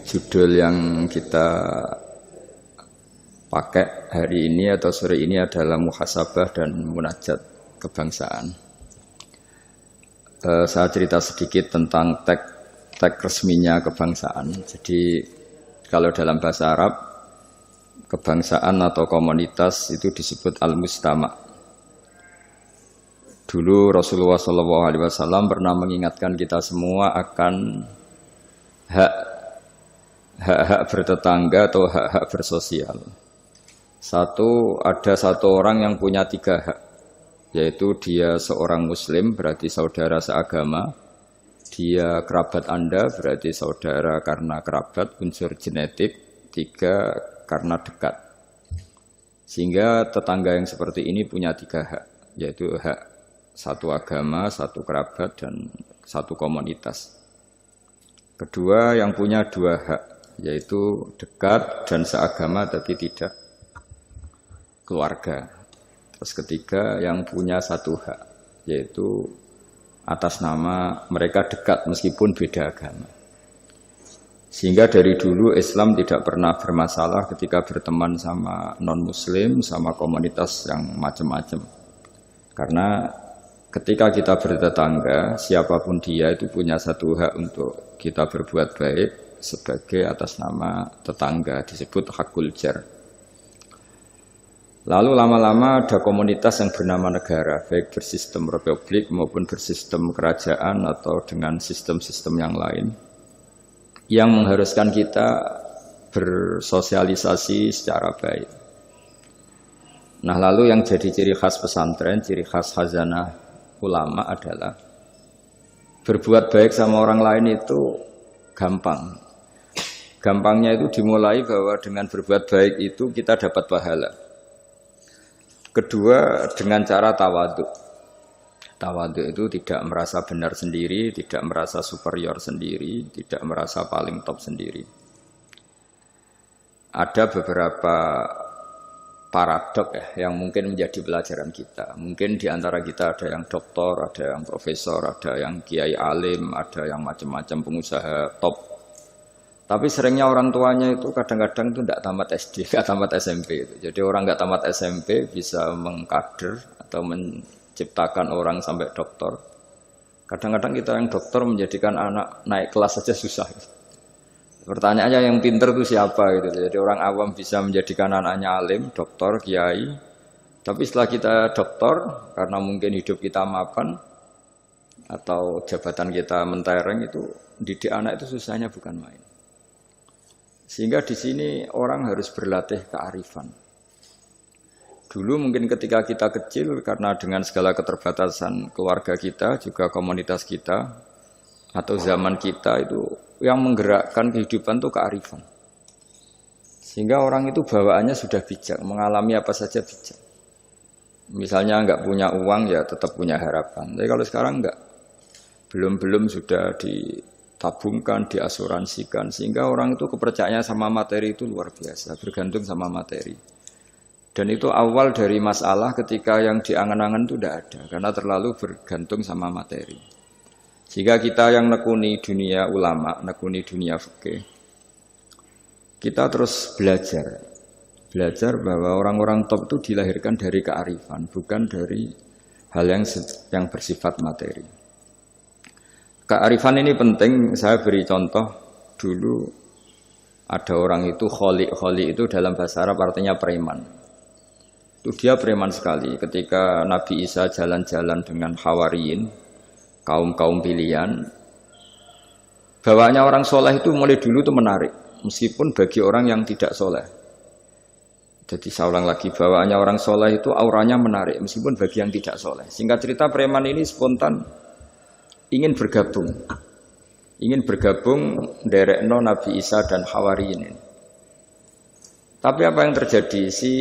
Judul yang kita pakai hari ini atau sore ini adalah muhasabah dan munajat kebangsaan. Saya cerita sedikit tentang tag resminya kebangsaan. Jadi kalau dalam bahasa Arab, kebangsaan atau komunitas itu disebut al-mustama'. Dulu Rasulullah SAW pernah mengingatkan kita semua akan hak-hak bertetangga atau hak-hak bersosial. Ada satu orang yang punya 3 hak, yaitu dia seorang muslim, berarti saudara seagama. Dia kerabat Anda, berarti saudara karena kerabat, unsur genetik. 3, karena dekat. Sehingga tetangga yang seperti ini punya 3 hak, yaitu hak satu agama, satu kerabat, dan satu komunitas. Kedua, yang punya 2 hak, yaitu dekat dan seagama tapi tidak keluarga. Terus ketiga, yang punya 1 hak, yaitu atas nama mereka dekat meskipun beda agama. Sehingga dari dulu Islam tidak pernah bermasalah ketika berteman sama non-muslim, sama komunitas yang macam-macam. Karena ketika kita bertetangga, siapapun dia itu punya 1 hak untuk kita berbuat baik sebagai atas nama tetangga, disebut hakul jar. Lalu lama-lama ada komunitas yang bernama negara, baik bersistem republik maupun bersistem kerajaan atau dengan sistem-sistem yang lain, yang mengharuskan kita bersosialisasi secara baik. Nah, lalu yang jadi ciri khas pesantren, ciri khas khazanah ulama adalah berbuat baik sama orang lain itu gampang. Gampangnya itu dimulai bahwa dengan berbuat baik itu kita dapat pahala. Kedua, dengan cara tawaduk. Tawaduk itu tidak merasa benar sendiri, tidak merasa superior sendiri, tidak merasa paling top sendiri. Ada beberapa paradok yang mungkin menjadi pelajaran kita. Mungkin di antara kita ada yang doktor, ada yang profesor, ada yang kiai alim, ada yang macam-macam pengusaha top. Tapi seringnya orang tuanya itu kadang-kadang itu tidak tamat SD, tidak tamat SMP. Jadi orang nggak tamat SMP bisa mengkader atau menciptakan orang sampai doktor. Kadang-kadang kita yang dokter menjadikan anak naik kelas saja susah. Pertanyaannya yang pinter itu siapa gitu. Jadi orang awam bisa menjadikan anaknya alim, dokter, kiai. Tapi setelah kita dokter, karena mungkin hidup kita mapan atau jabatan kita mentereng, itu didik anak itu susahnya bukan main. Sehingga di sini orang harus berlatih kearifan. Dulu mungkin ketika kita kecil, karena dengan segala keterbatasan keluarga kita, juga komunitas kita, atau zaman kita itu yang menggerakkan kehidupan itu kearifan. Sehingga orang itu bawaannya sudah bijak, mengalami apa saja bijak. Misalnya nggak punya uang ya tetap punya harapan. Tapi kalau sekarang nggak, belum sudah ditabungkan, diasuransikan, sehingga orang itu kepercayaannya sama materi itu luar biasa, bergantung sama materi. Dan itu awal dari masalah ketika yang diangan-angan itu tidak ada, karena terlalu bergantung sama materi. Jika kita yang nekuni dunia ulama, nekuni dunia fikih, kita terus belajar bahwa orang-orang top itu dilahirkan dari kearifan, bukan dari hal yang bersifat materi. Kearifan ini penting. Saya beri contoh. Dulu ada orang itu kholi itu dalam bahasa Arab artinya preman. Itu dia preman sekali. Ketika Nabi Isa jalan-jalan dengan Hawariyin, kaum pilihan, bawaannya orang soleh itu mulai dulu itu menarik, meskipun bagi orang yang tidak soleh. Jadi saya ulang lagi, bawaannya orang soleh itu auranya menarik, meskipun bagi yang tidak soleh. Singkat cerita, preman ini spontan ingin bergabung derekno Nabi Isa dan Hawariyin. Tapi apa yang terjadi? Si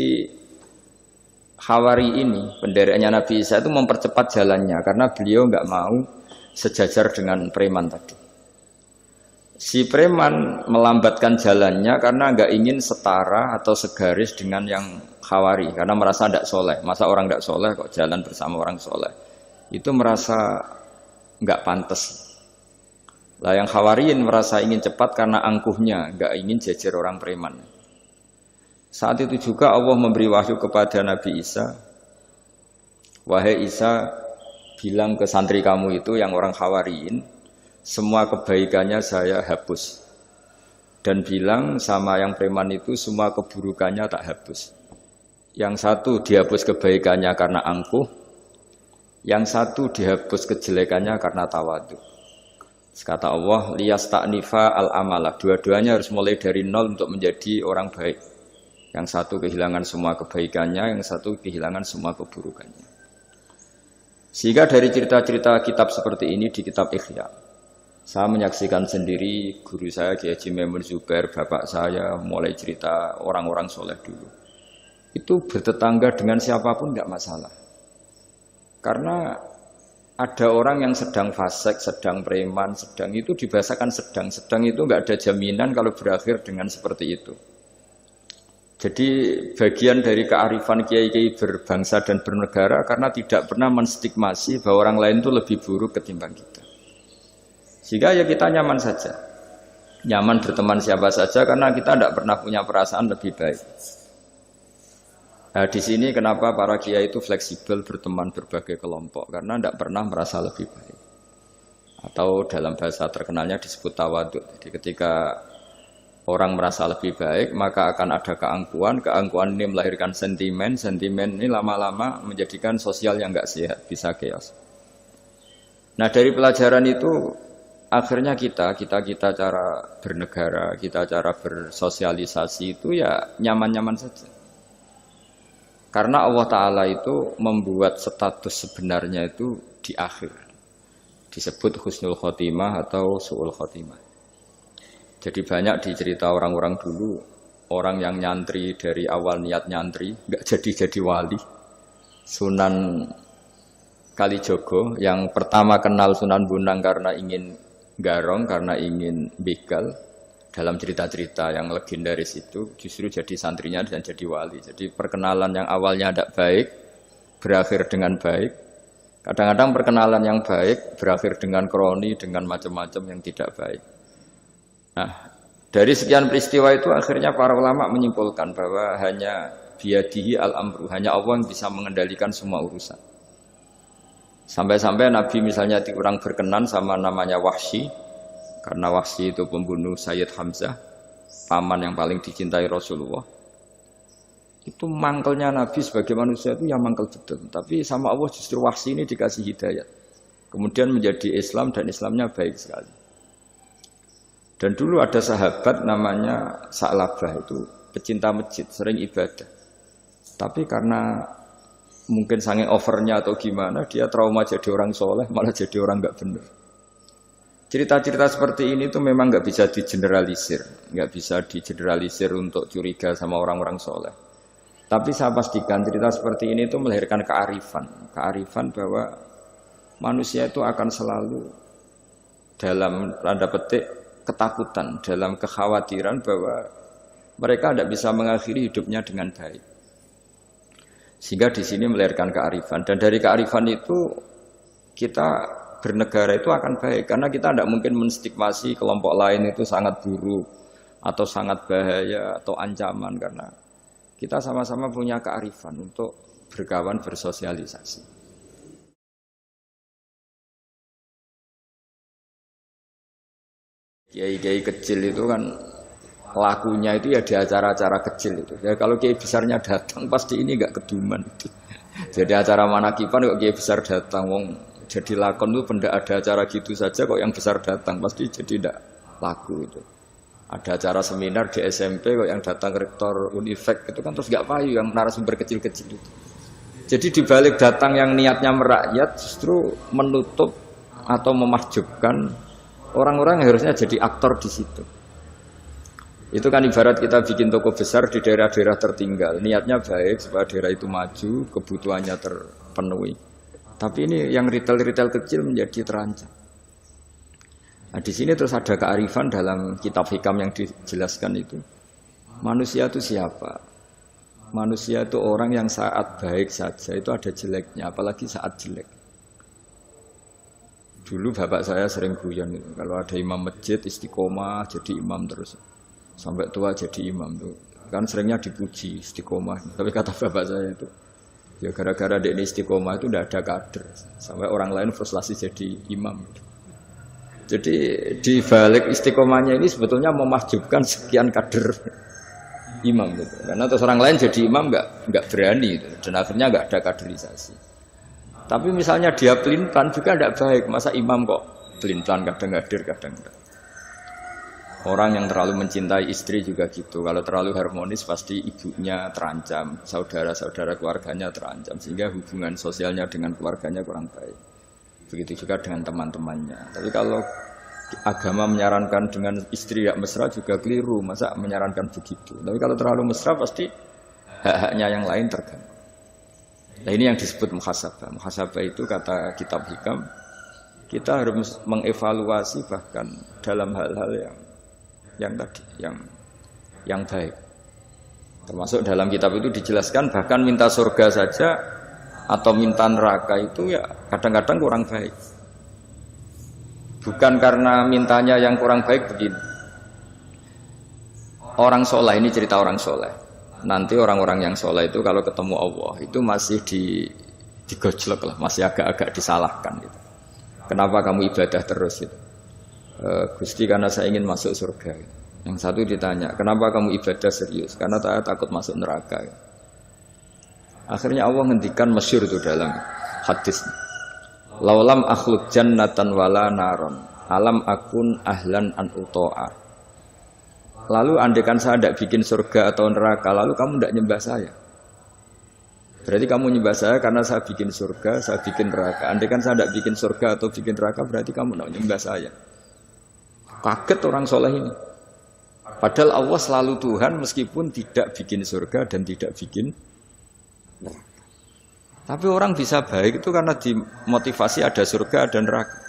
Hawari ini, pendereknya Nabi Isa itu mempercepat jalannya karena beliau nggak mau sejajar dengan preman tadi. Si preman melambatkan jalannya karena nggak ingin setara atau segaris dengan yang Hawari, karena merasa tidak soleh. Masa orang tidak soleh kok jalan bersama orang soleh? Itu merasa nggak pantas. Lah yang Hawariyin merasa ingin cepat karena angkuhnya, enggak ingin jejer orang preman. Saat itu juga Allah memberi wahyu kepada Nabi Isa. Wahai Isa, bilang ke santri kamu itu yang orang Hawariyin, semua kebaikannya saya hapus. Dan bilang sama yang preman itu semua keburukannya tak hapus. Yang satu dihapus kebaikannya karena angkuh, yang satu dihapus kejelekannya karena tawadhu. Kata Allah, liyas ta'nifa al-amalah. Dua-duanya harus mulai dari nol untuk menjadi orang baik. Yang satu kehilangan semua kebaikannya, yang satu kehilangan semua keburukannya. Sehingga dari cerita-cerita kitab seperti ini di kitab Ihya, saya menyaksikan sendiri guru saya Kiai Haji Maimun Zubair, bapak saya mulai cerita orang-orang soleh dulu. Itu bertetangga dengan siapapun enggak masalah. Karena ada orang yang sedang fasik, sedang preman, sedang itu dibahasakan sedang. Sedang itu enggak ada jaminan kalau berakhir dengan seperti itu. Jadi bagian dari kearifan kiai-kiai berbangsa dan bernegara karena tidak pernah menstigmasi bahwa orang lain itu lebih buruk ketimbang kita. Sehingga ya kita nyaman saja. Nyaman berteman siapa saja karena kita tidak pernah punya perasaan lebih baik. Nah, di sini kenapa para kiai itu fleksibel berteman berbagai kelompok karena tidak pernah merasa lebih baik. Atau dalam bahasa terkenalnya disebut tawadhu. Jadi ketika orang merasa lebih baik, maka akan ada keangkuhan. Keangkuhan ini melahirkan sentimen. Sentimen ini lama-lama menjadikan sosial yang nggak sehat, bisa chaos. Nah, dari pelajaran itu akhirnya kita cara bernegara, kita cara bersosialisasi itu ya nyaman-nyaman saja. Karena Allah Ta'ala itu membuat status sebenarnya itu di akhir. Disebut husnul khotimah atau su'ul khotimah. Jadi banyak dicerita orang-orang dulu, orang yang nyantri dari awal niat nyantri, nggak jadi wali. Sunan Kalijogo yang pertama kenal Sunan Bonang karena ingin garong, karena ingin begal. Dalam cerita-cerita yang legendaris itu justru jadi santrinya dan jadi wali. Jadi perkenalan yang awalnya tidak baik berakhir dengan baik. Kadang-kadang perkenalan yang baik berakhir dengan kroni, dengan macam-macam yang tidak baik. Nah, dari sekian peristiwa itu akhirnya para ulama menyimpulkan bahwa hanya biyadihi al-amru, hanya Allah yang bisa mengendalikan semua urusan. Sampai-sampai Nabi misalnya kurang berkenan sama namanya Wahsy. Karena Wahsy itu pembunuh Sayyid Hamzah, paman yang paling dicintai Rasulullah. Itu mangkelnya Nabi sebagai manusia itu yang mangkel betul. Tapi sama Allah justru Wahsy ini dikasih hidayat. Kemudian menjadi Islam dan Islamnya baik sekali. Dan dulu ada sahabat namanya Sa'labah itu pecinta masjid, sering ibadah. Tapi karena mungkin saking overnya atau gimana, dia trauma jadi orang soleh, malah jadi orang nggak benar. Cerita-cerita seperti ini tuh memang nggak bisa digeneralisir, nggak bisa digeneralisir untuk curiga sama orang-orang soleh. Tapi saya pastikan cerita seperti ini tuh melahirkan kearifan bahwa manusia itu akan selalu dalam tanda petik ketakutan, dalam kekhawatiran bahwa mereka tidak bisa mengakhiri hidupnya dengan baik. Sehingga di sini melahirkan kearifan, dan dari kearifan itu kita bernegara itu akan baik karena kita tidak mungkin menstigmasi kelompok lain itu sangat buruk atau sangat bahaya atau ancaman karena kita sama-sama punya kearifan untuk berkawan bersosialisasi. Kiai-kiai kecil itu kan lakunya itu ya di acara-acara kecil itu. Ya kalau kiai besarnya datang pasti ini enggak keduman itu. Jadi acara manakipan kok kiai besar datang wong jadi lakon itu benda ada acara gitu saja kok yang besar datang pasti jadi tidak laku itu. Ada acara seminar di SMP kok yang datang rektor Unifek itu kan terus nggak payu yang narasumber kecil-kecil itu. Jadi dibalik datang yang niatnya merakyat justru menutup atau memahjubkan orang-orang yang harusnya jadi aktor di situ. Itu kan ibarat kita bikin toko besar di daerah-daerah tertinggal. Niatnya baik supaya daerah itu maju, kebutuhannya terpenuhi. Tapi ini yang retail-retail kecil menjadi terancam. Nah, di sini terus ada kearifan dalam kitab hikam yang dijelaskan itu. Manusia itu siapa? Manusia itu orang yang saat baik saja itu ada jeleknya, apalagi saat jelek. Dulu bapak saya sering guyon itu. Kalau ada imam masjid istiqomah jadi imam terus. Sampai tua jadi imam tuh. Kan seringnya dipuji istiqomah. Tapi kata bapak saya itu, ya gara-gara dia ini istiqomah itu tidak ada kader. Sampai orang lain frustasi jadi imam. Jadi di balik istiqomahnya ini sebetulnya memahjubkan sekian kader imam gitu. Karena terus orang lain jadi imam nggak berani gitu. Dan akhirnya nggak ada kaderisasi. Tapi misalnya dia pelintan juga tidak baik. Masa imam kok pelintan kadang hadir kadang enggak. Orang yang terlalu mencintai istri juga gitu. Kalau terlalu harmonis pasti ibunya terancam, saudara-saudara keluarganya terancam, sehingga hubungan sosialnya dengan keluarganya kurang baik. Begitu juga dengan teman-temannya. Tapi kalau agama menyarankan dengan istri tidak mesra juga keliru. Masa menyarankan begitu? Tapi kalau terlalu mesra pasti hak-haknya yang lain terganggu. Nah ini yang disebut muhasabah. Muhasabah itu kata kitab hikam, kita harus mengevaluasi bahkan dalam hal-hal yang tadi, yang baik. Termasuk dalam kitab itu dijelaskan bahkan minta surga saja atau minta neraka itu ya kadang-kadang kurang baik. Bukan karena mintanya yang kurang baik begini. Orang soleh, ini cerita orang soleh. Nanti orang-orang yang soleh itu kalau ketemu Allah itu masih digojlok lah, masih agak-agak disalahkan gitu. Kenapa kamu ibadah terus gitu? Gusti karena saya ingin masuk surga gitu. Yang satu ditanya, kenapa kamu ibadah serius? Karena saya takut masuk neraka gitu. Akhirnya Allah ngendikan masyhur itu dalam hadis, laulam akhluk jannatan wala naron alam akun ahlan an uto'a. Lalu andaikan saya tidak bikin surga atau neraka, lalu kamu tidak nyembah saya. Berarti kamu nyembah saya karena saya bikin surga, saya bikin neraka. Andaikan saya tidak bikin surga atau bikin neraka, berarti kamu tidak nyembah saya. Kaget orang soleh ini. Padahal Allah selalu Tuhan meskipun tidak bikin surga dan tidak bikin neraka. Tapi orang bisa baik itu karena dimotivasi ada surga dan neraka.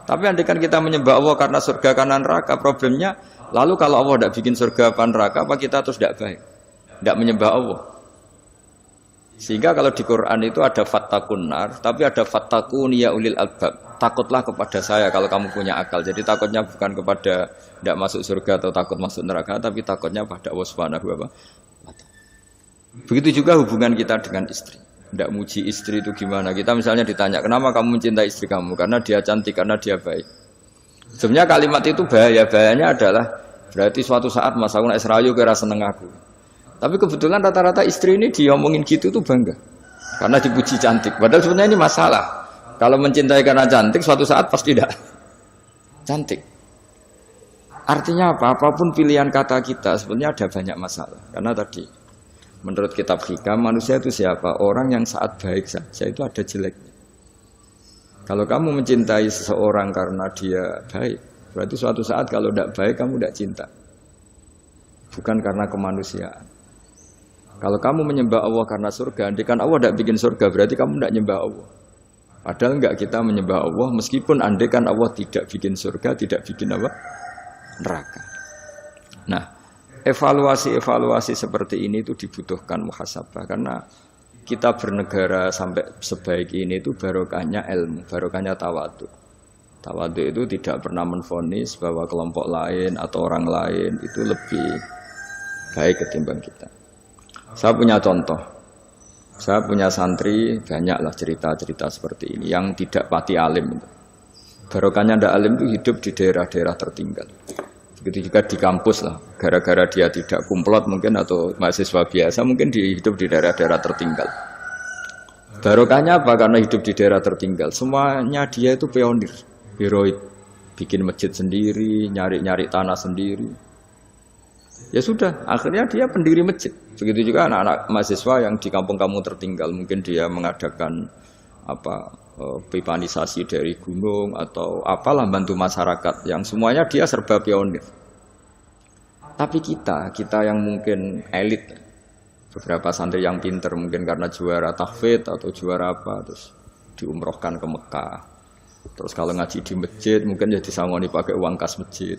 Tapi andaikan kita menyembah Allah karena surga, karena neraka, problemnya lalu kalau Allah tidak bikin surga apa neraka, apa kita terus tidak baik? Tidak menyembah Allah. Sehingga kalau di Quran itu ada fattakun nar, tapi ada fattakun ya ulil albab. Takutlah kepada saya kalau kamu punya akal. Jadi takutnya bukan kepada tidak masuk surga atau takut masuk neraka, tapi takutnya pada Allah Subhanahu wa ta'ala. Begitu juga hubungan kita dengan istri. Tidak muji istri itu gimana? Kita misalnya ditanya, kenapa kamu mencintai istri kamu? Karena dia cantik, karena dia baik. Sebenarnya kalimat itu bahaya. Bahayanya adalah berarti suatu saat Mas aku nak serayu kira seneng aku. Tapi kebetulan rata-rata istri ini diomongin gitu tuh bangga. Karena dipuji cantik. Padahal sebenarnya ini masalah. Kalau mencintai karena cantik, suatu saat pasti tidak cantik. Artinya apa? Apapun pilihan kata kita, sebenarnya ada banyak masalah. Karena tadi, menurut kitab hikam, manusia itu siapa? Orang yang saat baik saja itu ada jeleknya. Kalau kamu mencintai seseorang karena dia baik, berarti suatu saat kalau tidak baik, kamu tidak cinta. Bukan karena kemanusiaan. Kalau kamu menyembah Allah karena surga, andaikan Allah tidak bikin surga, berarti kamu tidak menyembah Allah. Padahal enggak, kita menyembah Allah meskipun andaikan Allah tidak bikin surga, tidak bikin apa? Neraka. Nah, evaluasi-evaluasi seperti ini itu dibutuhkan muhasabah, karena kita bernegara sampai sebaik ini itu barokahnya ilmu, barokahnya tawadhu. Tawadhu itu tidak pernah menvonis bahwa kelompok lain atau orang lain itu lebih baik ketimbang kita. Saya punya contoh. Saya punya santri, banyaklah cerita-cerita seperti ini yang tidak pati alim. Barokahnya ndak alim itu hidup di daerah-daerah tertinggal. Begitu juga di kampus lah. Gara-gara dia tidak kumplot mungkin atau mahasiswa biasa mungkin hidup di daerah-daerah tertinggal. Barokahnya apa? Karena hidup di daerah tertinggal. Semuanya dia itu pionir, heroik. Bikin masjid sendiri, nyari-nyari tanah sendiri. Ya sudah, akhirnya dia pendiri masjid. Begitu juga anak-anak mahasiswa yang di kampung-kampung tertinggal, mungkin dia mengadakan pipanisasi dari gunung atau apalah, bantu masyarakat, yang semuanya dia serba pionir. Tapi kita yang mungkin elit, beberapa santri yang pinter mungkin karena juara tahfidz atau juara apa, terus diumrohkan ke Mekah. Terus kalau ngaji di masjid mungkin ya disangoni pakai uang kas masjid.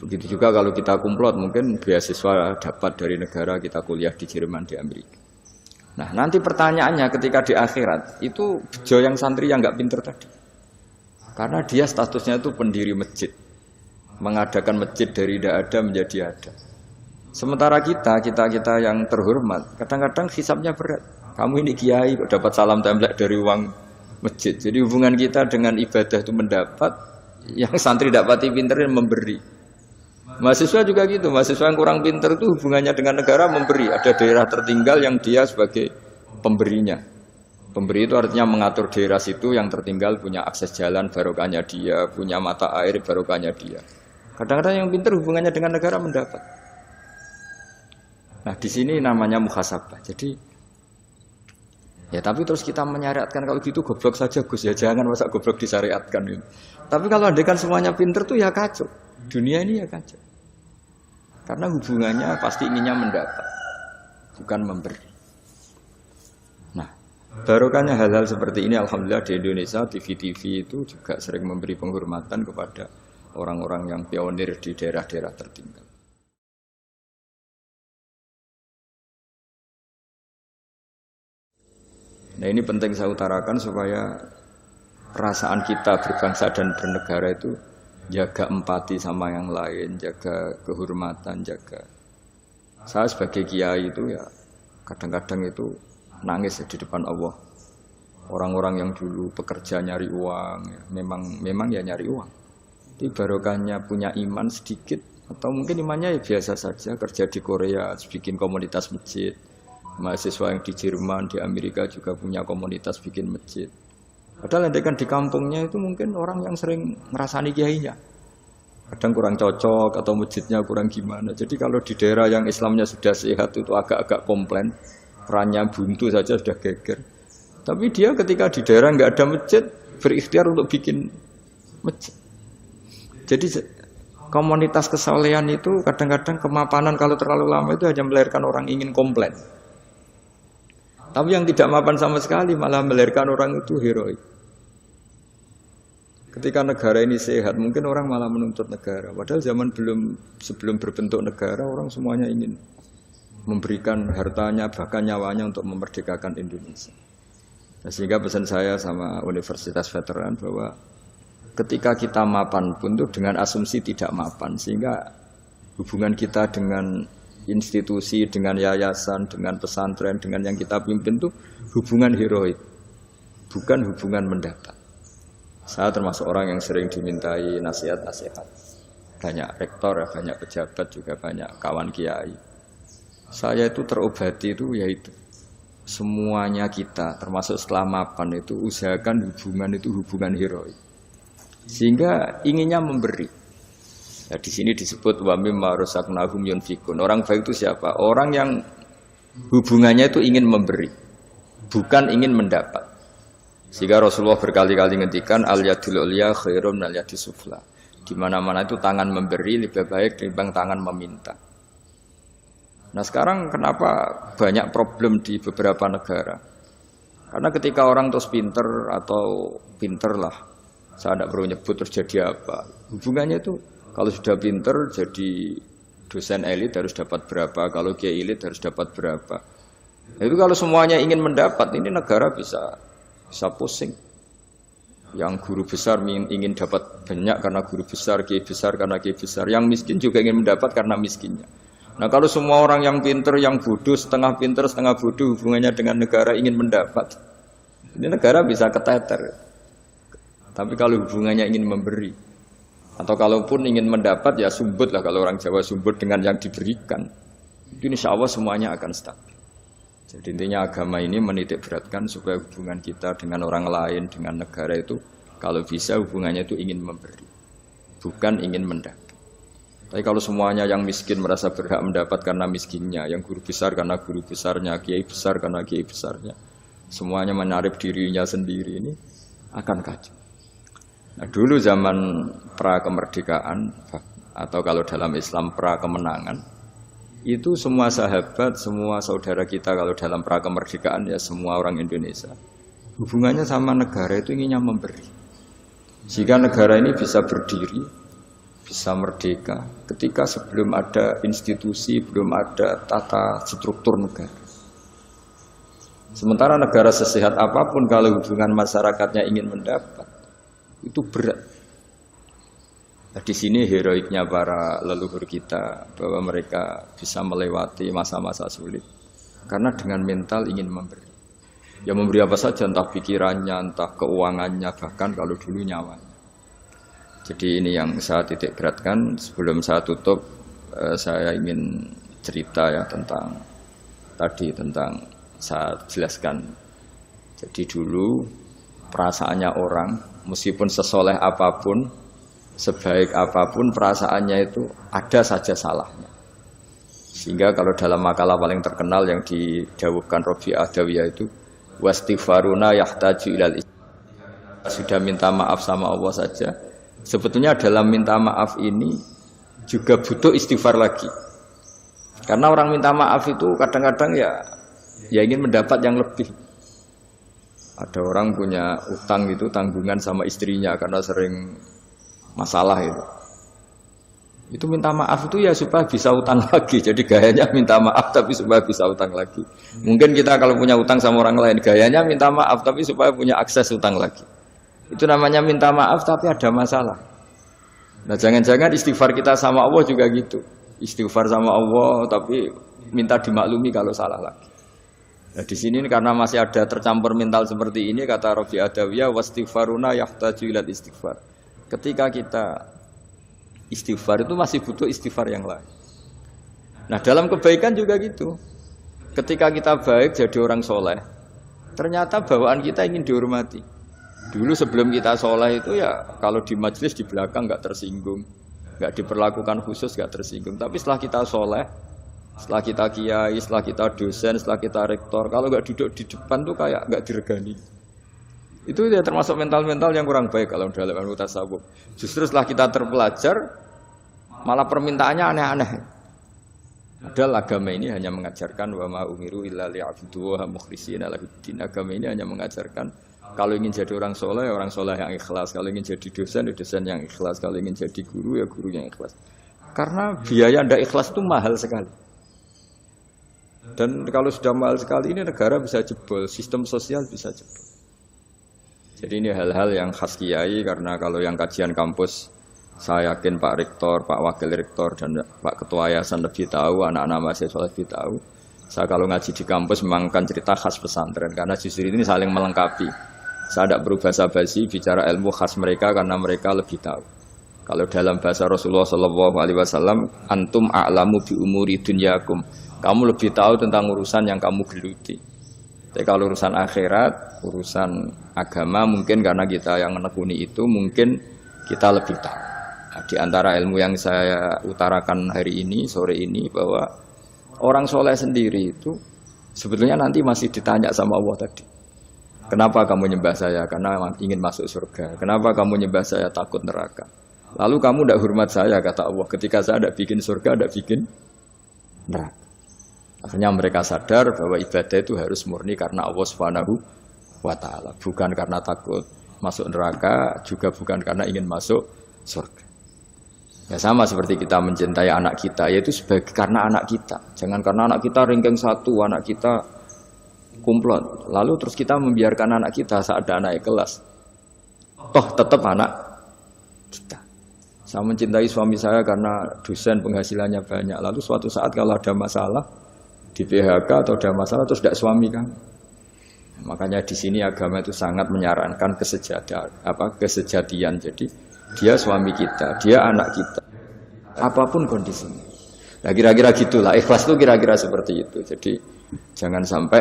Begitu juga kalau kita kumplot, mungkin beasiswa dapat dari negara, kita kuliah di Jerman, di Amerika. Nah, nanti pertanyaannya ketika di akhirat, itu bejo yang santri yang nggak pinter tadi. Karena dia statusnya itu pendiri masjid. Mengadakan masjid dari tidak ada menjadi ada. Sementara kita yang terhormat, kadang-kadang hisabnya berat. Kamu ini kiai kok dapat salam template dari uang masjid. Jadi hubungan kita dengan ibadah itu mendapat, yang santri dapati pinter memberi. Mahasiswa juga gitu, mahasiswa yang kurang pinter itu hubungannya dengan negara memberi. Ada daerah tertinggal yang dia sebagai pemberinya. Pemberi itu artinya mengatur daerah situ yang tertinggal punya akses jalan barokahnya dia, punya mata air barokahnya dia. Kadang-kadang yang pinter hubungannya dengan negara mendapat. Nah di sini namanya muhasabah. Jadi ya tapi terus kita menyariatkan kalau gitu goblok saja Gus ya, jangan masa goblok disyariatkan gitu. Tapi kalau andekan semuanya pinter tuh ya kacau. Dunia ini ya kacau. Karena hubungannya pasti inginnya mendapat, bukan memberi. Nah, barokahnya hal-hal seperti ini alhamdulillah di Indonesia TV-TV itu juga sering memberi penghormatan kepada orang-orang yang pionir di daerah-daerah tertinggal. Nah ini penting saya utarakan supaya perasaan kita berbangsa dan bernegara itu jaga empati sama yang lain, jaga kehormatan, jaga. Saya sebagai kiai itu ya kadang-kadang itu nangis di depan Allah. Orang-orang yang dulu bekerja nyari uang, ya, memang ya nyari uang. Tapi barokahnya punya iman sedikit atau mungkin imannya ya biasa saja, kerja di Korea, bikin komunitas masjid. Mahasiswa yang di Jerman, di Amerika juga punya komunitas bikin masjid. Padahal kan di kampungnya itu mungkin orang yang sering merasani kiainya. Kadang kurang cocok atau masjidnya kurang gimana. Jadi kalau di daerah yang Islamnya sudah sehat itu agak-agak komplain. Kerannya buntu saja sudah geger. Tapi dia ketika di daerah nggak ada masjid, berikhtiar untuk bikin masjid. Jadi komunitas kesolehan itu kadang-kadang kemapanan kalau terlalu lama itu hanya melahirkan orang ingin komplain. Tapi yang tidak mapan sama sekali malah melahirkan orang itu heroik. Ketika negara ini sehat, mungkin orang malah menuntut negara. Padahal sebelum berbentuk negara, orang semuanya ingin memberikan hartanya, bahkan nyawanya untuk memerdekakan Indonesia. Nah, sehingga pesan saya sama Universitas Veteran bahwa ketika kita mapan pun itu dengan asumsi tidak mapan, sehingga hubungan kita dengan institusi, dengan yayasan, dengan pesantren, dengan yang kita pimpin itu hubungan heroik, bukan hubungan mendapat. Saya termasuk orang yang sering dimintai nasihat-nasihat. Banyak rektor, banyak pejabat, juga banyak kawan kiai. Saya itu terobati itu yaitu semuanya kita, termasuk setelah mapan itu usahakan hubungan itu hubungan heroik. Sehingga inginnya memberi. Nah, di sini disebut wa mimma razaqnahum yunfikun. Orang baik itu siapa? Orang yang hubungannya itu ingin memberi, bukan ingin mendapat. Sehingga Rasulullah berkali-kali ngendikan al-yadul ulya khairum minal yadis sufla. Di mana-mana itu tangan memberi lebih baik dibanding tangan meminta. Nah, sekarang kenapa banyak problem di beberapa negara? Karena ketika orang terus pinter atau pinter lah, saya tidak perlu nyebut terus jadi apa. Hubungannya itu kalau sudah pinter jadi dosen elit harus dapat berapa, kalau kiai elit harus dapat berapa. Nah, itu kalau semuanya ingin mendapat, ini negara bisa pusing. Yang guru besar ingin dapat banyak karena guru besar, kiai besar karena kiai besar. Yang miskin juga ingin mendapat karena miskinnya. Nah kalau semua orang yang pinter, yang bodoh, setengah pinter, setengah bodoh hubungannya dengan negara ingin mendapat, ini negara bisa keteter. Tapi kalau hubungannya ingin memberi, atau kalaupun ingin mendapat ya sumbut lah, kalau orang Jawa sumbut dengan yang diberikan, itu insya Allah semuanya akan stabil. Jadi intinya agama ini menitik beratkan supaya hubungan kita dengan orang lain, dengan negara itu kalau bisa hubungannya itu ingin memberi, bukan ingin mendapat. Tapi kalau semuanya yang miskin merasa berhak mendapat karena miskinnya, yang guru besar karena guru besarnya, kiai besar karena kiai besarnya, semuanya menarik dirinya sendiri, ini akan kacau. Nah, dulu zaman pra-kemerdekaan atau kalau dalam Islam pra-kemenangan, itu semua sahabat, semua saudara kita kalau dalam pra-kemerdekaan ya semua orang Indonesia hubungannya sama negara itu inginnya memberi. Jika negara ini bisa berdiri, bisa merdeka ketika sebelum ada institusi, belum ada tata struktur negara. Sementara negara sesehat apapun kalau hubungan masyarakatnya ingin mendapat, Itu berat. Nah, di sini heroiknya para leluhur kita bahwa mereka bisa melewati masa-masa sulit karena dengan mental ingin memberi. Ya memberi apa saja, entah pikirannya, entah keuangannya, bahkan kalau dulu nyawanya. Jadi ini yang saya titik beratkan. Sebelum saya tutup, saya ingin cerita ya tentang saya jelaskan. Jadi dulu perasaannya orang, meskipun sesoleh apapun, sebaik apapun perasaannya itu ada saja salahnya. Sehingga kalau dalam makalah paling terkenal yang didawuhkan Rabi Adawiyah itu, wastighfaruna yahtaju ilal istighfar. Sudah minta maaf sama Allah saja. Sebetulnya dalam minta maaf ini juga butuh istighfar lagi. Karena orang minta maaf itu kadang-kadang ya ingin mendapat yang lebih. Ada orang punya utang itu tanggungan sama istrinya karena sering masalah itu. Itu minta maaf itu ya supaya bisa utang lagi. Jadi gayanya minta maaf tapi supaya bisa utang lagi. Mungkin kita kalau punya utang sama orang lain gayanya minta maaf tapi supaya punya akses utang lagi. Itu namanya minta maaf tapi ada masalah. Nah jangan-jangan istighfar kita sama Allah juga gitu. Istighfar sama Allah tapi minta dimaklumi kalau salah lagi. Nah di sini karena masih ada tercampur mental seperti ini, kata Rabi Adawiyah, wastighfaruna yahtaju ilal istighfar. Ketika kita istighfar itu masih butuh istighfar yang lain. Nah dalam kebaikan juga gitu. Ketika kita baik jadi orang soleh, ternyata bawaan kita ingin dihormati. Dulu sebelum kita soleh itu ya kalau di majelis di belakang nggak tersinggung, nggak diperlakukan khusus, nggak tersinggung. Tapi setelah kita soleh, setelah kita kiai, setelah kita dosen, setelah kita rektor, kalau nggak duduk di depan tuh kayak nggak diregani. Itu ya termasuk mental-mental yang kurang baik kalau dalam ilmu tasawuf. Justru setelah kita terpelajar, malah permintaannya aneh-aneh. Padahal agama ini hanya mengajarkan wa ma umiru illa liya'buduha mukhlishina lahuddin. Agama ini hanya mengajarkan kalau ingin jadi orang soleh yang ikhlas. Kalau ingin jadi dosen, ya dosen yang ikhlas. Kalau ingin jadi guru, ya guru yang ikhlas. Karena biaya ndak ikhlas itu mahal sekali. Dan kalau sudah mahal sekali ini negara bisa jebol, sistem sosial bisa jebol. Jadi ini hal-hal yang khas kiai karena kalau yang kajian kampus saya yakin Pak Rektor, Pak Wakil Rektor dan Pak Ketua Yayasan lebih tahu, anak-anak mahasiswa lebih tahu. Saya kalau ngaji di kampus memang kan cerita khas pesantren karena justru ini saling melengkapi. Saya tidak berubah basi bicara ilmu khas mereka karena mereka lebih tahu. Kalau dalam bahasa Rasulullah SAW, antum a'lamu bi umuri dunyakum. Kamu lebih tahu tentang urusan yang kamu geluti. Tapi kalau urusan akhirat, urusan agama mungkin karena kita yang menekuni itu mungkin kita lebih tahu. Nah, di antara ilmu yang saya utarakan hari ini, sore ini bahwa orang soleh sendiri itu sebetulnya nanti masih ditanya sama Allah tadi. Kenapa kamu nyembah saya? Karena ingin masuk surga. Kenapa kamu nyembah saya? Takut neraka. Lalu kamu tidak hormat saya, kata Allah. Ketika saya tidak bikin surga, tidak bikin neraka. Akhirnya mereka sadar bahwa ibadah itu harus murni karena Allah Subhanahu wa Ta'ala. Bukan karena takut masuk neraka, juga bukan karena ingin masuk surga. Ya sama seperti kita mencintai anak kita, yaitu sebagai karena anak kita. Jangan karena anak kita ranking 1, anak kita kumplot. Lalu terus kita membiarkan anak kita saat ada anak kelas. Toh tetap anak kita. Saya mencintai suami saya karena dosen penghasilannya banyak. Lalu suatu saat kalau ada masalah di PHK atau ada masalah terus tidak suami kan. Makanya di sini agama itu sangat menyarankan kesejatian. Jadi dia suami kita, dia anak kita. Apapun kondisinya. Nah kira-kira gitulah. Ikhlas itu kira-kira seperti itu. Jadi jangan sampai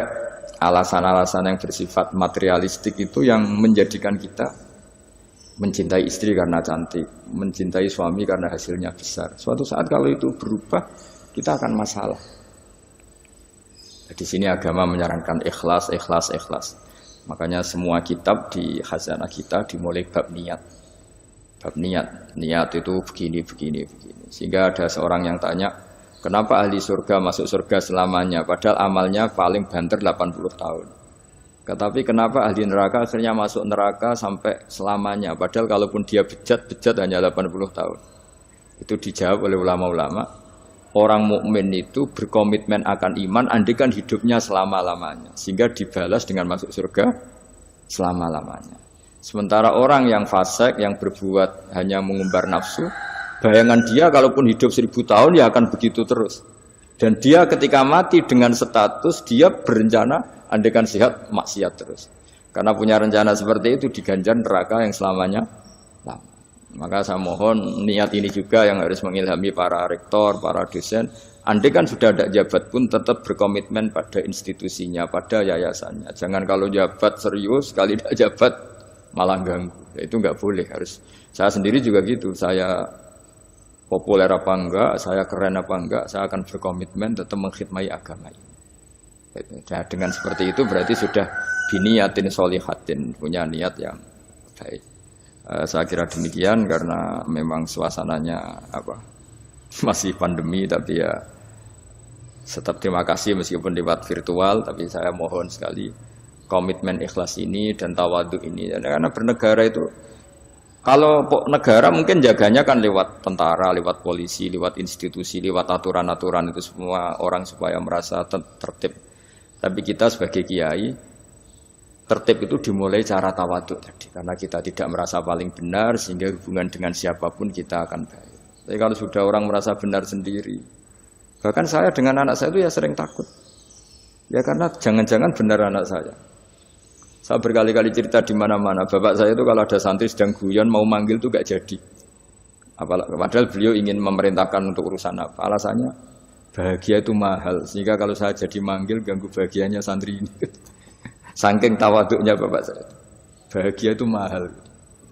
alasan-alasan yang bersifat materialistik itu yang menjadikan kita mencintai istri karena cantik, mencintai suami karena hasilnya besar. Suatu saat kalau itu berubah, kita akan masalah. Di sini agama menyarankan ikhlas, ikhlas, ikhlas. Makanya semua kitab di khazanah kita dimulai bab niat. Bab niat. Niat itu begini, begini, begini. Sehingga ada seorang yang tanya, kenapa ahli surga masuk surga selamanya? Padahal amalnya paling banter 80 tahun. Tetapi kenapa ahli neraka akhirnya masuk neraka sampai selamanya? Padahal kalaupun dia bejat hanya 80 tahun. Itu dijawab oleh ulama-ulama. Orang mukmin itu berkomitmen akan iman andikan hidupnya selama-lamanya. Sehingga dibalas dengan masuk surga selama-lamanya. Sementara orang yang fasik, yang berbuat hanya mengumbar nafsu, bayangan dia kalaupun hidup 1000 tahun ya akan begitu terus. Dan dia ketika mati dengan status dia berencana andaikan sehat maksiat terus. Karena punya rencana seperti itu diganjar neraka yang selamanya lama. Maka saya mohon niat ini juga yang harus mengilhami para rektor, para dosen. Andai kan sudah ada jabat pun tetap berkomitmen pada institusinya, pada yayasannya. Jangan kalau jabat serius, kali tidak jabat malah ganggu. Itu nggak boleh. Harus. Saya sendiri juga gitu. Saya populer apa enggak, saya keren apa enggak, saya akan berkomitmen tetap mengkhidmati agama ini. Nah, dengan seperti itu berarti sudah biniyatin solihatin, punya niat yang baik. Saya kira demikian karena memang suasananya masih pandemi, tapi ya tetap terima kasih meskipun lewat virtual, tapi saya mohon sekali komitmen ikhlas ini dan tawadhu ini. Karena bernegara itu, kalau negara mungkin jaganya kan lewat tentara, lewat polisi, lewat institusi, lewat aturan-aturan itu semua orang supaya merasa tertib. Tapi kita sebagai kiai, tertib itu dimulai cara tawadhu tadi. Karena kita tidak merasa paling benar, sehingga hubungan dengan siapapun kita akan baik. Tapi kalau sudah orang merasa benar sendiri, bahkan saya dengan anak saya itu ya sering takut. Ya karena jangan-jangan benar anak saya. Saya berkali-kali cerita di mana-mana. Bapak saya itu kalau ada santri sedang guyon mau manggil itu gak jadi. Padahal beliau ingin memerintahkan untuk urusan apa. Alasannya bahagia itu mahal. Sehingga kalau saya jadi manggil ganggu bahagianya santri ini. Saking tawaduknya bapak saya. Bahagia itu mahal.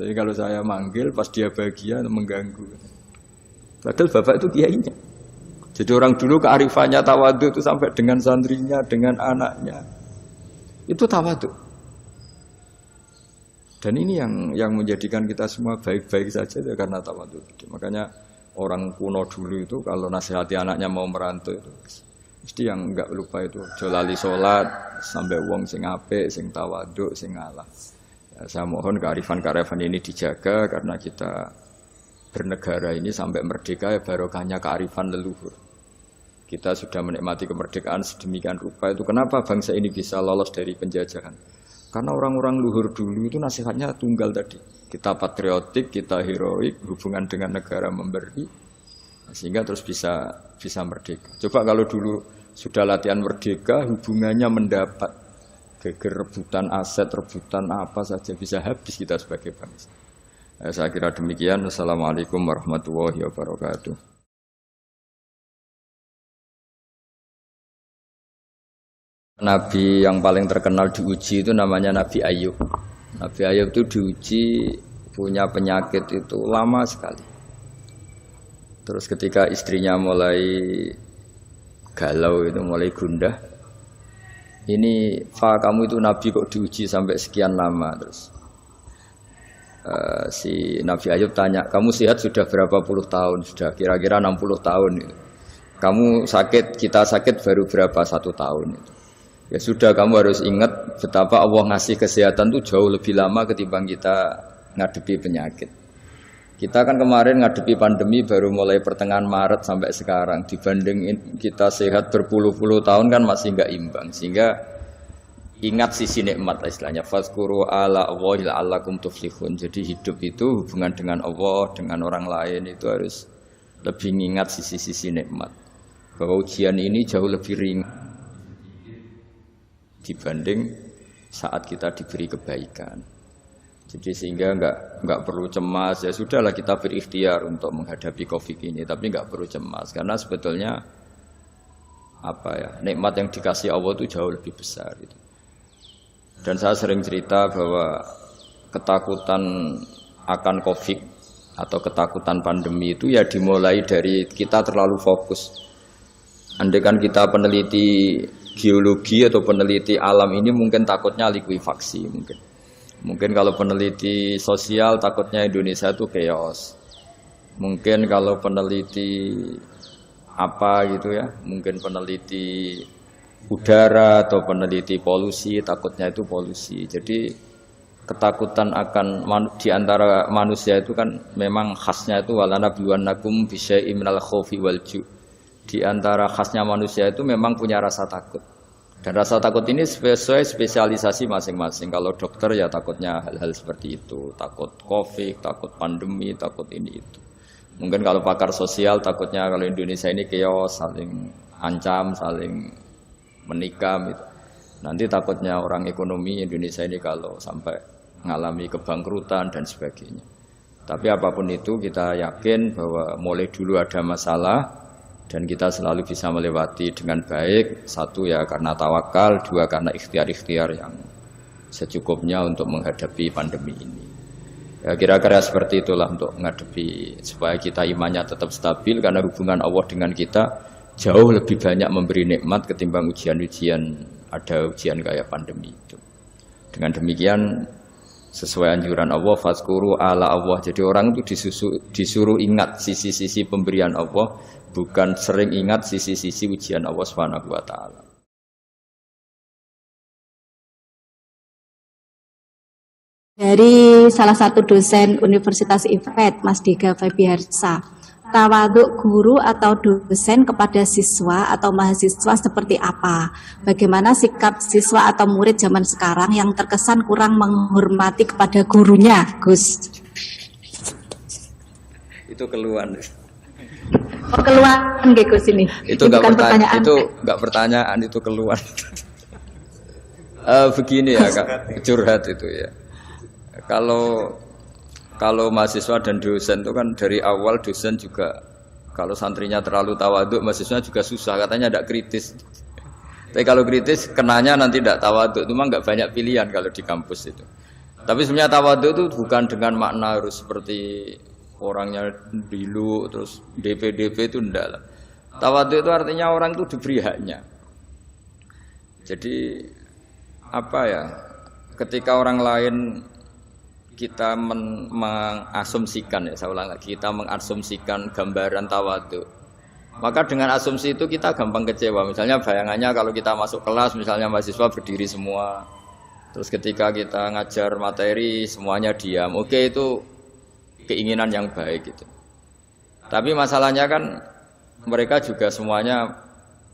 Jadi kalau saya manggil pas dia bahagia mengganggu. Padahal bapak itu kiainya. Jadi orang dulu kearifannya tawaduk itu sampai dengan santrinya, dengan anaknya. Itu tawaduk. Dan ini yang menjadikan kita semua baik-baik saja ya karena tawadhu. Makanya orang kuno dulu itu kalau nasihati anaknya mau merantau itu mesti yang enggak lupa itu jolali sholat sampai wong sing apik, sing tawadhu, sing ngalah. Ya, saya mohon kearifan ini dijaga karena kita bernegara ini sampai merdeka ya barokahnya kearifan leluhur. Kita sudah menikmati kemerdekaan sedemikian rupa itu kenapa bangsa ini bisa lolos dari penjajahan? Karena orang-orang luhur dulu itu nasihatnya tunggal tadi. Kita patriotik, kita heroik, hubungan dengan negara memberi, sehingga terus bisa merdeka. Coba kalau dulu sudah latihan merdeka, hubungannya mendapat geger rebutan aset, rebutan apa saja bisa habis kita sebagai bangsa. Saya kira demikian. Assalamualaikum warahmatullahi wabarakatuh. Nabi yang paling terkenal diuji itu namanya Nabi Ayub. Nabi Ayub itu diuji punya penyakit itu lama sekali. Terus ketika istrinya mulai galau itu, mulai gundah. Ini, kamu itu Nabi kok diuji sampai sekian lama terus. Si Nabi Ayub tanya, kamu sehat sudah berapa puluh tahun? Sudah kira-kira 60 tahun. Itu. Kamu sakit, kita sakit baru berapa 1 tahun itu. Ya sudah kamu harus ingat betapa Allah ngasih kesehatan itu jauh lebih lama ketimbang kita ngadepi penyakit. Kita kan kemarin ngadepi pandemi baru mulai pertengahan Maret sampai sekarang. Dibanding kita sehat berpuluh-puluh tahun kan masih nggak imbang. Sehingga ingat sisi nikmat istilahnya. Fazkuru ala Allahi la'allakum tuflihun. Jadi hidup itu hubungan dengan Allah, dengan orang lain itu harus lebih ingat sisi-sisi nikmat. Bahwa ujian ini jauh lebih ringan dibanding saat kita diberi kebaikan. Jadi sehingga enggak perlu cemas. Ya sudahlah kita berikhtiar untuk menghadapi Covid ini, tapi enggak perlu cemas karena sebetulnya nikmat yang dikasih Allah itu jauh lebih besar gitu. Dan saya sering cerita bahwa ketakutan akan Covid atau ketakutan pandemi itu ya dimulai dari kita terlalu fokus. Andai kan kita peneliti geologi atau peneliti alam ini mungkin takutnya likuifaksi mungkin kalau peneliti sosial takutnya Indonesia itu chaos, mungkin kalau peneliti apa gitu ya, mungkin peneliti udara atau peneliti polusi takutnya itu polusi. Jadi ketakutan akan di antara manusia itu kan memang khasnya itu walanabluwannakum bisyai'im minal khaufi wal ju'. Di antara khasnya manusia itu memang punya rasa takut. Dan rasa takut ini sesuai spesialisasi masing-masing. Kalau dokter ya takutnya hal-hal seperti itu, takut COVID, takut pandemi, takut ini itu. Mungkin kalau pakar sosial takutnya kalau Indonesia ini chaos, saling ancam, saling menikam gitu. Nanti takutnya orang ekonomi Indonesia ini kalau sampai mengalami kebangkrutan dan sebagainya. Tapi apapun itu kita yakin bahwa mulai dulu ada masalah dan kita selalu bisa melewati dengan baik. Satu ya karena tawakal, dua karena ikhtiar-ikhtiar yang secukupnya untuk menghadapi pandemi ini. Ya kira-kira seperti itulah untuk menghadapi supaya kita imannya tetap stabil karena hubungan Allah dengan kita jauh lebih banyak memberi nikmat ketimbang ujian-ujian, ada ujian kayak pandemi itu. Dengan demikian sesuai anjuran Allah fazkuru ala Allah. Jadi orang itu disuruh ingat sisi-sisi pemberian Allah, bukan sering ingat sisi-sisi ujian Allah Subhanahu wa taala. Dari salah satu dosen Universitas IFED, Mas Dika Febiarsa, tawaduk guru atau dosen kepada siswa atau mahasiswa seperti apa? Bagaimana sikap siswa atau murid zaman sekarang yang terkesan kurang menghormati kepada gurunya, Gus? Itu keluhan. Oh, keluhan nggih Gus ini. Itu bukan pertanyaan. Itu enggak pertanyaan, itu keluhan. Begini ya Kak, curhat itu ya. Kalau mahasiswa dan dosen itu kan dari awal dosen juga kalau santrinya terlalu tawaduk, mahasiswa juga susah, katanya tidak kritis. Tapi kalau kritis kenanya nanti tidak tawaduk, itu memang nggak banyak pilihan kalau di kampus itu. Tapi sebenarnya tawaduk itu bukan dengan makna harus seperti orangnya dulu terus DP itu enggak lah. Tawaduk itu artinya orang itu diberi haknya. Jadi apa ya? Ketika orang lain kita mengasumsikan, ya saya ulang lagi, kita mengasumsikan gambaran tawaduk, maka dengan asumsi itu kita gampang kecewa. Misalnya bayangannya kalau kita masuk kelas, misalnya mahasiswa berdiri semua, terus ketika kita ngajar materi semuanya diam, oke itu keinginan yang baik gitu. Tapi masalahnya kan mereka juga semuanya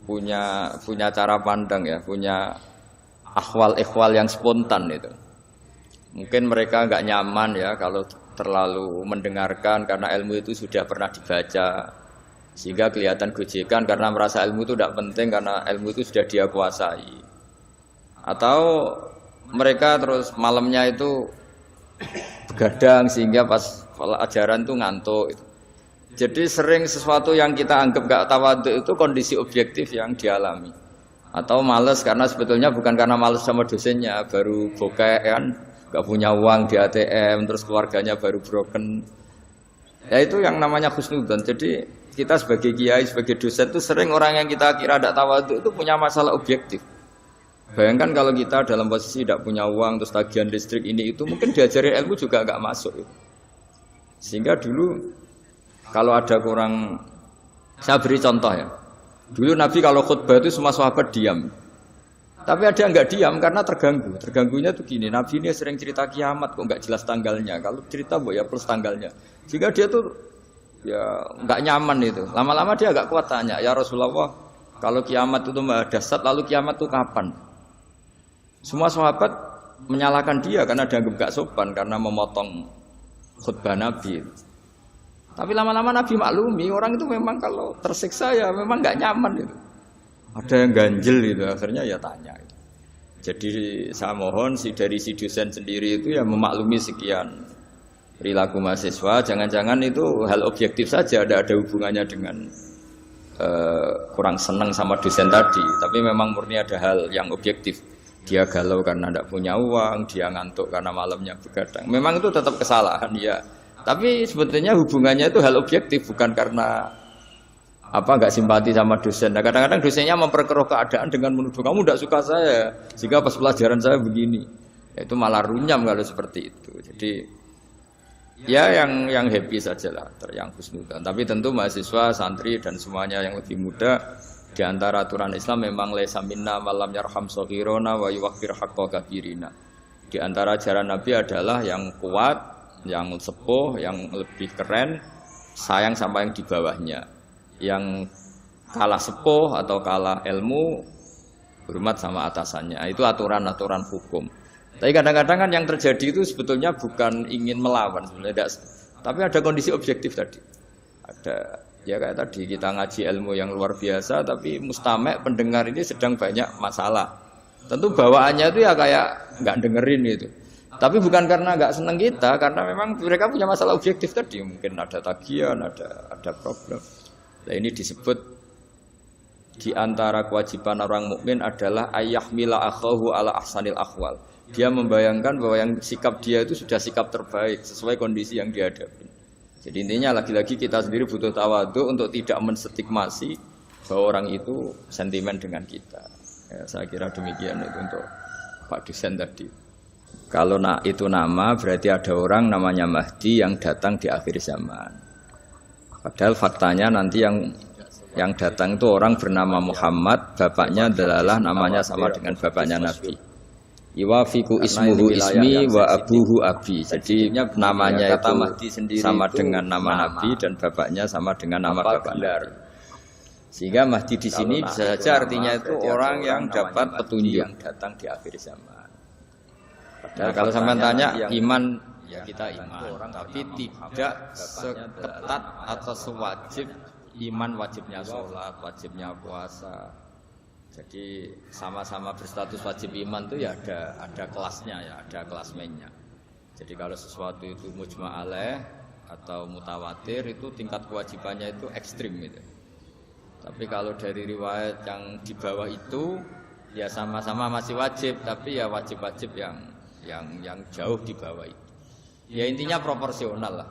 punya cara pandang ya, punya akhwal-ikhwal yang spontan itu. Mungkin mereka nggak nyaman ya kalau terlalu mendengarkan karena ilmu itu sudah pernah dibaca, sehingga kelihatan gojekan karena merasa ilmu itu tidak penting karena ilmu itu sudah dia kuasai. Atau mereka terus malamnya itu begadang sehingga pas ajaran itu ngantuk. Jadi sering sesuatu yang kita anggap gak tawaduk itu kondisi objektif yang dialami. Atau malas karena sebetulnya bukan karena malas sama dosennya, baru bokeh kan, gak punya uang di ATM, terus keluarganya baru broken. Ya itu yang namanya husnudzon. Jadi kita sebagai kiai, sebagai dosen itu sering orang yang kita kira tidak tawaduk itu punya masalah objektif. Bayangkan kalau kita dalam posisi tidak punya uang, terus tagihan listrik ini itu, mungkin diajarin ilmu juga gak masuk. Sehingga dulu kalau ada kurang, saya beri contoh ya. Dulu Nabi kalau khutbah itu semua sahabat diam. Tapi ada yang nggak diam karena terganggu. Terganggunya tuh gini, Nabi ini sering cerita kiamat kok nggak jelas tanggalnya. Kalau cerita ya plus tanggalnya. Sehingga dia tuh ya nggak nyaman itu. Lama-lama dia agak kuat tanya, ya Rasulullah, kalau kiamat itu dahsyat, lalu kiamat itu kapan? Semua sahabat menyalahkan dia karena dianggap nggak sopan karena memotong khutbah Nabi. Tapi lama-lama Nabi maklumi, orang itu memang kalau tersiksa ya memang nggak nyaman itu. Ada yang ganjel itu, akhirnya ya tanya. Jadi saya mohon dari si dosen sendiri itu ya memaklumi sekian perilaku mahasiswa. Jangan-jangan itu hal objektif saja, ada hubungannya dengan kurang senang sama dosen tadi. Tapi memang murni ada hal yang objektif. Dia galau karena tidak punya uang, dia ngantuk karena malamnya begadang. Memang itu tetap kesalahan ya. Tapi sebetulnya hubungannya itu hal objektif, bukan karena nggak simpati sama dosen. Nah, kadang-kadang dosennya memperkeruh keadaan dengan menuduh kamu tidak suka saya, sehingga pas pelajaran saya begini. Ya, itu malah runyam kalau seperti itu. Jadi ya yang happy sajalah, yang husnudzon. Tapi tentu mahasiswa, santri dan semuanya yang lebih muda, di antara aturan Islam memang laisa minna malam yarham shaghirona wa yuwaqqir haqqa kabirina. Di antara ajaran Nabi adalah yang kuat, yang sepuh, yang lebih keren, sayang sama yang di bawahnya. Yang kalah sepuh atau kalah ilmu, hormat sama atasannya. Itu aturan-aturan hukum. Tapi kadang-kadang kan yang terjadi itu sebetulnya bukan ingin melawan sebenarnya, tapi ada kondisi objektif tadi. Ada ya kayak tadi kita ngaji ilmu yang luar biasa, tapi mustame' pendengar ini sedang banyak masalah. Tentu bawaannya itu ya kayak nggak dengerin gitu. Tapi bukan karena nggak seneng kita, karena memang mereka punya masalah objektif tadi. Mungkin ada tagihan, ada problem. Nah ini disebut di antara kewajiban orang mukmin adalah ayyahmila akhahu ala ahsanil ahwal. Dia membayangkan bahwa yang sikap dia itu sudah sikap terbaik sesuai kondisi yang dihadapi. Jadi intinya lagi-lagi kita sendiri butuh tawadhu untuk tidak menstigmasi bahwa orang itu sentimen dengan kita. Ya, saya kira demikian itu untuk Pak Dosen tadi. Kalau itu nama berarti ada orang namanya Mahdi yang datang di akhir zaman. Padahal faktanya nanti yang datang itu orang bernama Muhammad, bapaknya adalah namanya sama dengan bapaknya Nabi. Iwafiku ismuhu ismi wa abuhu abi. Jadi namanya itu sama dengan nama Nabi dan bapaknya sama dengan nama bapaknya. Sehingga Mahdi di sini bisa saja artinya itu orang yang dapat petunjuk yang datang di akhir zaman. Nah, kalau sampai tanya iman, ya kita iman, tapi tidak seketat atau sewajib iman wajibnya sholat, wajibnya puasa. Jadi sama-sama berstatus wajib iman itu ya ada kelasnya ya, ada kelasmennya. Jadi kalau sesuatu itu mujma' alaih atau mutawatir itu tingkat kewajibannya itu ekstrim gitu. Tapi kalau dari riwayat yang di bawah itu ya sama-sama masih wajib, tapi ya wajib-wajib yang jauh di bawah itu. Ya intinya proporsional lah.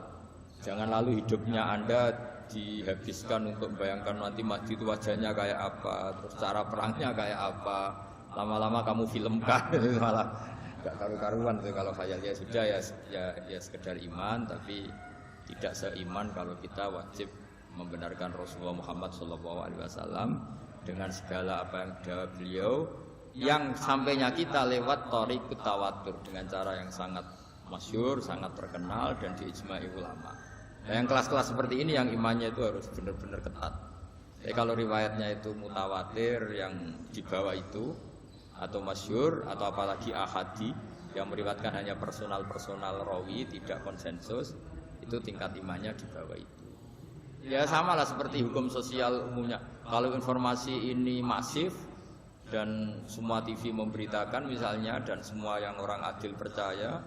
Jangan lalu hidupnya Anda dihabiskan untuk bayangkan nanti Mahdi itu wajahnya kayak apa, terus cara perangnya kayak apa, lama-lama kamu filmkan malah gak karu-karuan tuh kalau khayalnya sudah ya sekedar iman, tapi tidak seiman kalau kita wajib membenarkan Rasulullah Muhammad SAW dengan segala apa yang dawuh beliau, yang sampainya kita lewat thariqut tawatur dengan cara yang sangat masyhur, sangat terkenal dan diijma'i ulama. Nah, yang kelas-kelas seperti ini yang imannya itu harus benar-benar ketat. Jadi kalau riwayatnya itu mutawatir yang di bawah itu atau masyhur atau apalagi ahadi yang meriwayatkan hanya personal rawi tidak konsensus, itu tingkat imannya di bawah itu. Ya sama lah seperti hukum sosial umumnya. Kalau informasi ini masif dan semua TV memberitakan misalnya dan semua yang orang adil percaya,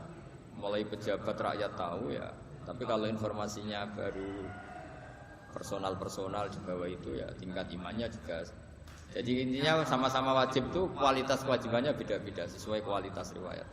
mulai pejabat rakyat tahu ya. Tapi kalau informasinya baru personal di bawah itu ya tingkat imannya juga. Jadi intinya sama-sama wajib tuh kualitas kewajibannya beda-beda sesuai kualitas riwayat.